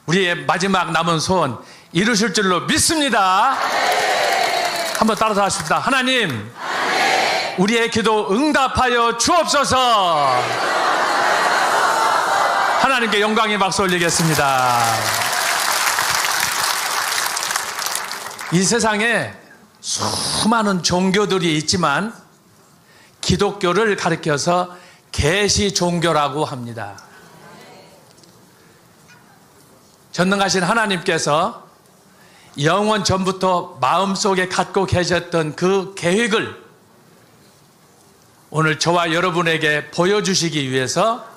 우리의 마지막 남은 소원 이루실 줄로 믿습니다. 한번 따라서 하십시다. 하나님, 우리의 기도 응답하여 주옵소서. 하나님께 영광의 박수 올리겠습니다. 이 세상에 수많은 종교들이 있지만 기독교를 가리켜서 계시 종교라고 합니다. 전능하신 하나님께서 영원 전부터 마음속에 갖고 계셨던 그 계획을 오늘 저와 여러분에게 보여주시기 위해서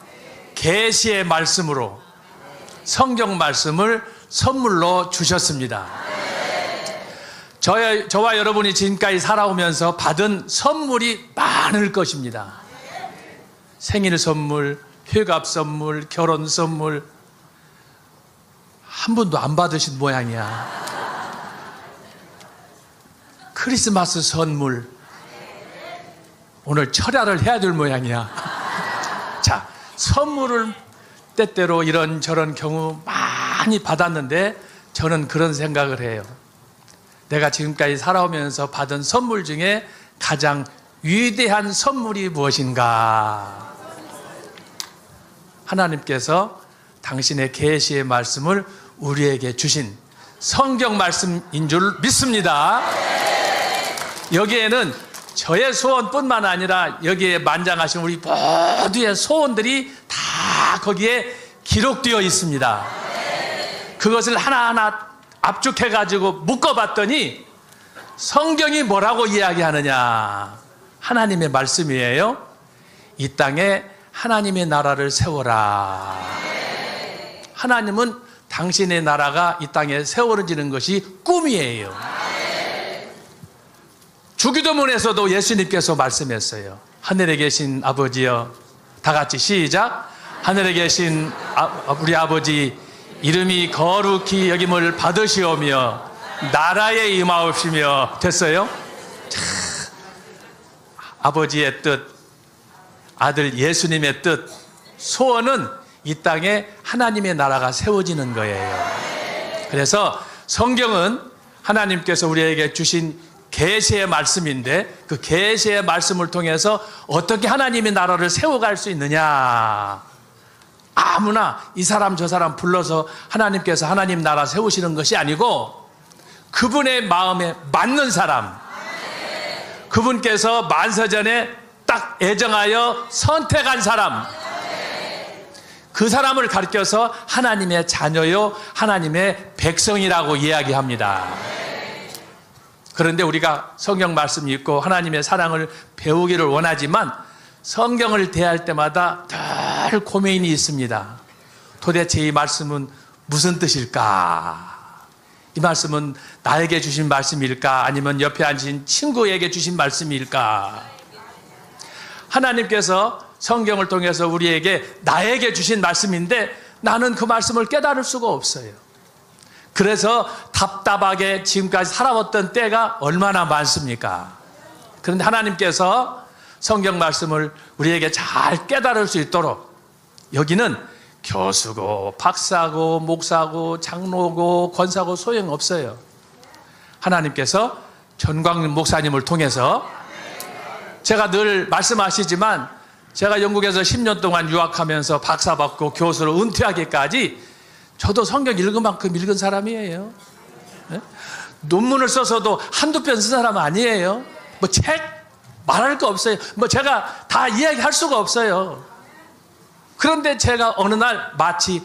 계시의 말씀으로 성경 말씀을 선물로 주셨습니다. 저와 여러분이 지금까지 살아오면서 받은 선물이 많을 것입니다. 생일 선물, 회갑 선물, 결혼 선물, 한 분도 안 받으신 모양이야. 크리스마스 선물, 오늘 철야를 해야 될 모양이야. 자, 선물을 때때로 이런저런 경우 많이 받았는데 저는 그런 생각을 해요. 내가 지금까지 살아오면서 받은 선물 중에 가장 위대한 선물이 무엇인가? 하나님께서 당신의 계시의 말씀을 우리에게 주신 성경 말씀인 줄 믿습니다. 여기에는 저의 소원뿐만 아니라 여기에 만장하신 우리 모두의 소원들이 다 거기에 기록되어 있습니다. 그것을 하나하나 압축해가지고 묶어봤더니 성경이 뭐라고 이야기하느냐? 하나님의 말씀이에요. 이 땅에 하나님의 나라를 세워라. 하나님은 당신의 나라가 이 땅에 세워지는 것이 꿈이에요. 주기도문에서도 예수님께서 말씀했어요. 하늘에 계신 아버지여, 다 같이 시작. 하늘에 계신 우리 아버지, 이름이 거룩히 여김을 받으시오며 나라에 임하옵시며. 됐어요? 자, 아버지의 뜻, 아들 예수님의 뜻, 소원은 이 땅에 하나님의 나라가 세워지는 거예요. 그래서 성경은 하나님께서 우리에게 주신 계시의 말씀인데 그 계시의 말씀을 통해서 어떻게 하나님의 나라를 세워갈 수 있느냐? 아무나 이 사람 저 사람 불러서 하나님께서 하나님 나라 세우시는 것이 아니고 그분의 마음에 맞는 사람, 그분께서 만세전에 딱 애정하여 선택한 사람, 그 사람을 가리켜서 하나님의 자녀요, 하나님의 백성이라고 이야기합니다. 그런데 우리가 성경 말씀 읽고 하나님의 사랑을 배우기를 원하지만 성경을 대할 때마다 늘 고민이 있습니다. 도대체 이 말씀은 무슨 뜻일까? 이 말씀은 나에게 주신 말씀일까? 아니면 옆에 앉은 친구에게 주신 말씀일까? 하나님께서 성경을 통해서 우리에게 나에게 주신 말씀인데 나는 그 말씀을 깨달을 수가 없어요. 그래서 답답하게 지금까지 살아왔던 때가 얼마나 많습니까? 그런데 하나님께서 성경 말씀을 우리에게 잘 깨달을 수 있도록 여기는 교수고 박사고 목사고 장로고 권사고 소용없어요. 하나님께서 전광윤 목사님을 통해서 제가 늘 말씀하시지만 제가 영국에서 10년 동안 유학하면서 박사 받고 교수로 은퇴하기까지 저도 성경 읽은 만큼 읽은 사람이에요. 네? 논문을 써서도 한두 편 쓴 사람 아니에요. 뭐 책 말할 거 없어요. 뭐 제가 다 이야기할 수가 없어요. 그런데 제가 어느 날 마치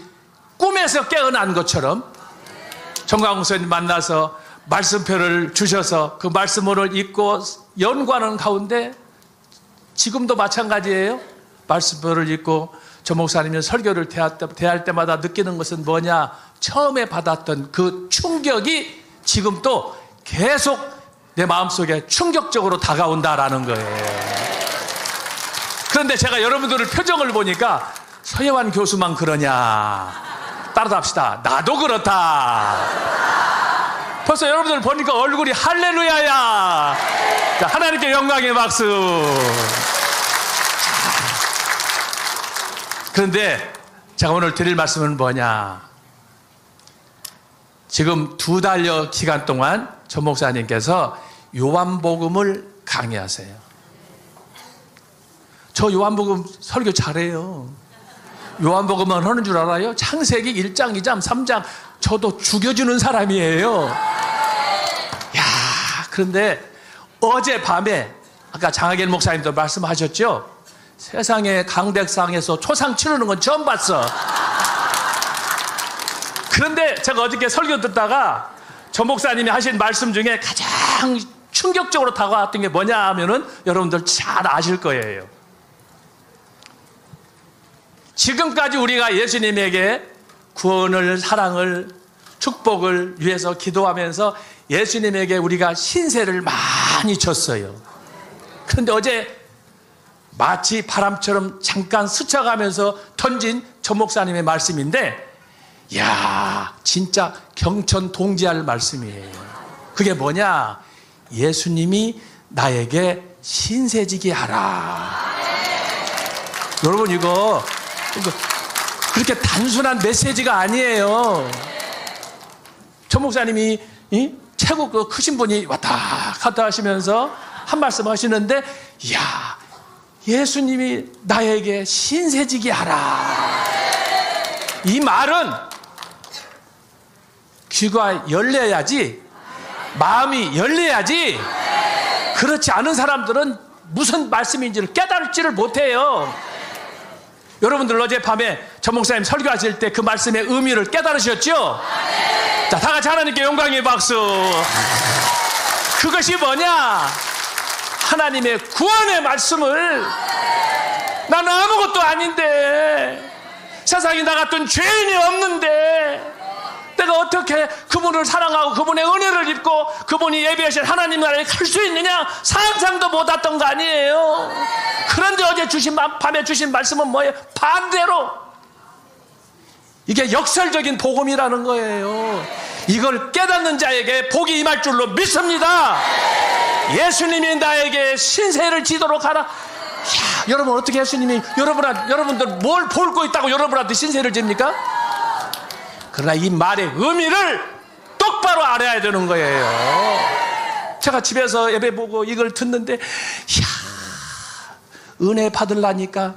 꿈에서 깨어난 것처럼 정광훈 목사님 만나서 말씀표를 주셔서 그 말씀을 읽고 연구하는 가운데 지금도 마찬가지예요. 말씀표를 읽고 저 목사님이 설교를 대할 때마다 느끼는 것은 뭐냐? 처음에 받았던 그 충격이 지금 또 계속 내 마음속에 충격적으로 다가온다라는 거예요. 그런데 제가 여러분들의 표정을 보니까 서예환 교수만 그러냐? 따라서 합시다. 나도 그렇다. 벌써 여러분들 보니까 얼굴이 할렐루야야. 자, 하나님께 영광의 박수. 그런데 제가 오늘 드릴 말씀은 뭐냐? 지금 2달여 기간 동안 전 목사님께서 요한복음을 강의하세요. 저 요한복음 설교 잘해요. 요한복음만 하는 줄 알아요? 창세기 1장, 2장, 3장 저도 죽여주는 사람이에요. 야, 그런데 어젯밤에 아까 장하길 목사님도 말씀하셨죠? 세상에 강백상에서 초상 치르는 건 처음 봤어. 그런데 제가 어저께 설교 듣다가 전 목사님이 하신 말씀 중에 가장 충격적으로 다가왔던 게 뭐냐 하면은 여러분들 잘 아실 거예요. 지금까지 우리가 예수님에게 구원을, 사랑을, 축복을 위해서 기도하면서 예수님에게 우리가 신세를 많이 졌어요. 그런데 어제 마치 바람처럼 잠깐 스쳐가면서 던진 전 목사님의 말씀인데, 이야, 진짜 경천동지할 말씀이에요. 그게 뭐냐? 예수님이 나에게 신세지게 하라. 여러분, 이거 그렇게 단순한 메시지가 아니에요. 전 목사님이 최고 그 크신 분이 왔다 갔다 하시면서 한 말씀 하시는데, 이야, 예수님이 나에게 신세지게 하라. 이 말은 귀가 열려야지, 마음이 열려야지, 그렇지 않은 사람들은 무슨 말씀인지를 깨달지를 못해요. 여러분들 어젯밤에 전 목사님 설교하실 때 그 말씀의 의미를 깨달으셨죠? 자, 다 같이 하나님께 영광의 박수. 그것이 뭐냐? 하나님의 구원의 말씀을, 나는 아무것도 아닌데, 세상에 나 같은 죄인이 없는데 내가 어떻게 그분을 사랑하고 그분의 은혜를 입고 그분이 예비하신 하나님 나라에 갈 수 있느냐? 상상도 못했던 거 아니에요. 그런데 어제 밤에 주신 말씀은 뭐예요? 반대로 이게 역설적인 복음이라는 거예요. 이걸 깨닫는 자에게 복이 임할 줄로 믿습니다. 예수님이 나에게 신세를 지도록 하라. 이야, 여러분, 어떻게 예수님이 여러분들 뭘 볼고 있다고 여러분한테 신세를 집니까? 그러나 이 말의 의미를 똑바로 알아야 되는 거예요. 제가 집에서 예배 보고 이걸 듣는데, 이야, 은혜 받으려니까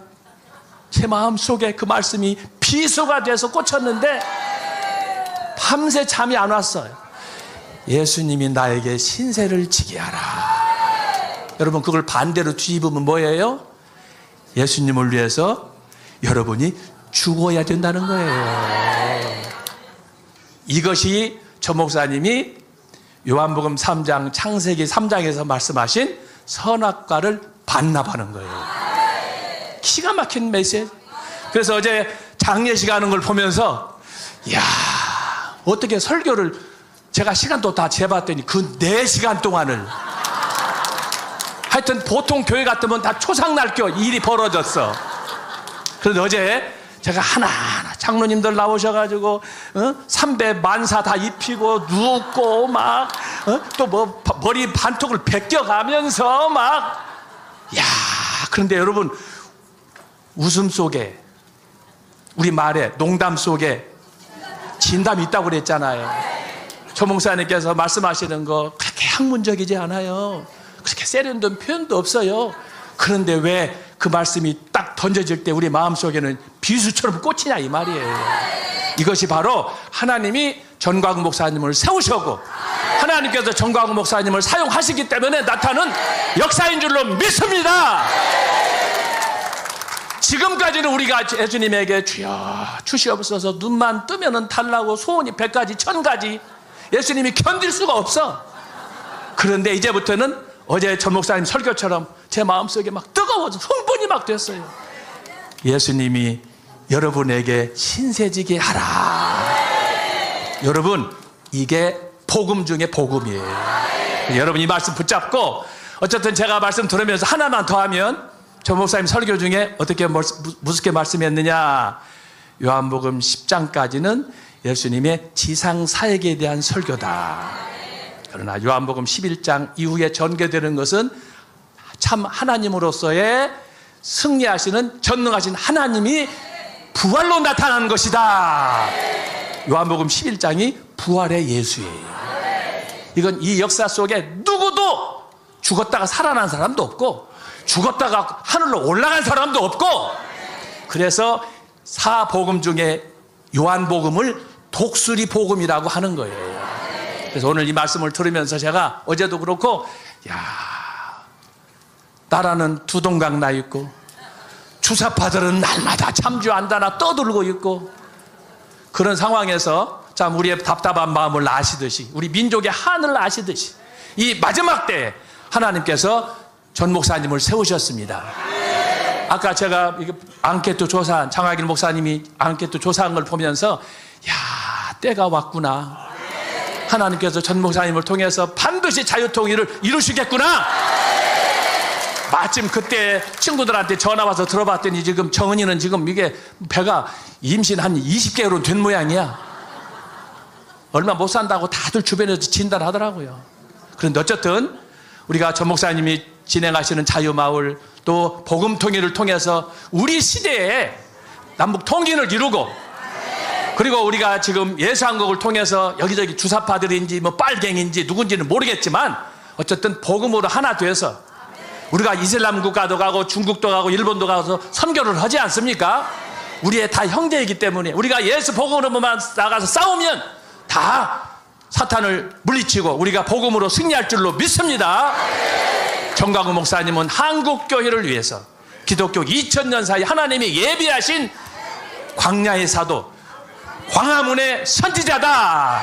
제 마음속에 그 말씀이 비수가 돼서 꽂혔는데 밤새 잠이 안 왔어요. 예수님이 나에게 신세를 지게 하라. 여러분, 그걸 반대로 뒤집으면 뭐예요? 예수님을 위해서 여러분이 죽어야 된다는 거예요. 이것이 전 목사님이 요한복음 3장, 창세기 3장에서 말씀하신 선악과를 반납하는 거예요. 기가 막힌 메시지. 그래서 어제 장례식 하는 걸 보면서, 이야, 어떻게 설교를, 제가 시간도 다 재봤더니 그 4시간 동안을, 하여튼 보통 교회 같으면 다 초상날교 일이 벌어졌어. 그런데 어제 제가 하나하나 장로님들 나오셔가지고 삼배 만사 다 입히고 눕고 막 또 뭐 머리 반쪽을 벗겨가면서 막, 야, 그런데 여러분, 웃음 속에, 우리 말에 농담 속에 진담이 있다고 그랬잖아요. 조 목사님께서 말씀하시는 거 그렇게 학문적이지 않아요. 그렇게 세련된 표현도 없어요. 그런데 왜 그 말씀이 딱 던져질 때 우리 마음속에는 비수처럼 꽂히냐, 이 말이에요. 이것이 바로 하나님이 전광훈 목사님을 세우셔고 하나님께서 전광훈 목사님을 사용하시기 때문에 나타난 역사인 줄로 믿습니다. 지금까지는 우리가 예수님에게 주여 주시옵소서 눈만 뜨면은 달라고 소원이 100가지 1000가지 예수님이 견딜 수가 없어. 그런데 이제부터는 어제 전 목사님 설교처럼 제 마음속에 막 뜨거워져 흥분이 막 됐어요. 예수님이 여러분에게 신세지게 하라. 여러분, 이게 복음 중에 복음이에요. 여러분, 이 말씀 붙잡고, 어쨌든 제가 말씀 들으면서 하나만 더 하면, 전 목사님 설교 중에 어떻게 무섭게 말씀했느냐, 요한복음 10장까지는 예수님의 지상 사역에 대한 설교다. 그러나 요한복음 11장 이후에 전개되는 것은 참 하나님으로서의 승리하시는 전능하신 하나님이 부활로 나타나는 것이다. 요한복음 11장이 부활의 예수예요. 이건 이 역사 속에 누구도 죽었다가 살아난 사람도 없고 죽었다가 하늘로 올라간 사람도 없고, 그래서 사복음 중에 요한복음을 독수리 복음이라고 하는 거예요. 그래서 오늘 이 말씀을 들으면서 제가 어제도 그렇고, 나라는 두동강 나 있고 주사파들은 날마다 참주한다나 떠들고 있고, 그런 상황에서 참 우리의 답답한 마음을 아시듯이, 우리 민족의 한을 아시듯이 이 마지막 때에 하나님께서 전 목사님을 세우셨습니다. 아까 제가 앙케트 조사한, 장학일 목사님이 앙케트 조사한 걸 보면서 때가 왔구나, 하나님께서 전 목사님을 통해서 반드시 자유통일을 이루시겠구나. 마침 그때 친구들한테 전화 와서 들어봤더니 지금 정은이는 지금 이게 배가 임신 한 20개월은 된 모양이야. 얼마 못 산다고 다들 주변에서 진단하더라고요. 그런데 어쨌든 우리가 전 목사님이 진행하시는 자유마을, 또 복음통일을 통해서 우리 시대에 남북 통일을 이루고, 그리고 우리가 지금 예수한국을 통해서 여기저기 주사파들인지 뭐 빨갱인지 누군지는 모르겠지만 어쨌든 복음으로 하나 돼서 우리가 이슬람 국가도 가고 중국도 가고 일본도 가서 선교를 하지 않습니까? 우리의 다 형제이기 때문에 우리가 예수 복음으로만 나가서 싸우면 다 사탄을 물리치고 우리가 복음으로 승리할 줄로 믿습니다. 정광훈 목사님은 한국교회를 위해서 기독교 2000년 사이 하나님이 예비하신 광야의 사도, 광화문의 선지자다.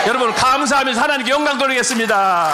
여러분 감사하면서 하나님께 영광 돌리겠습니다.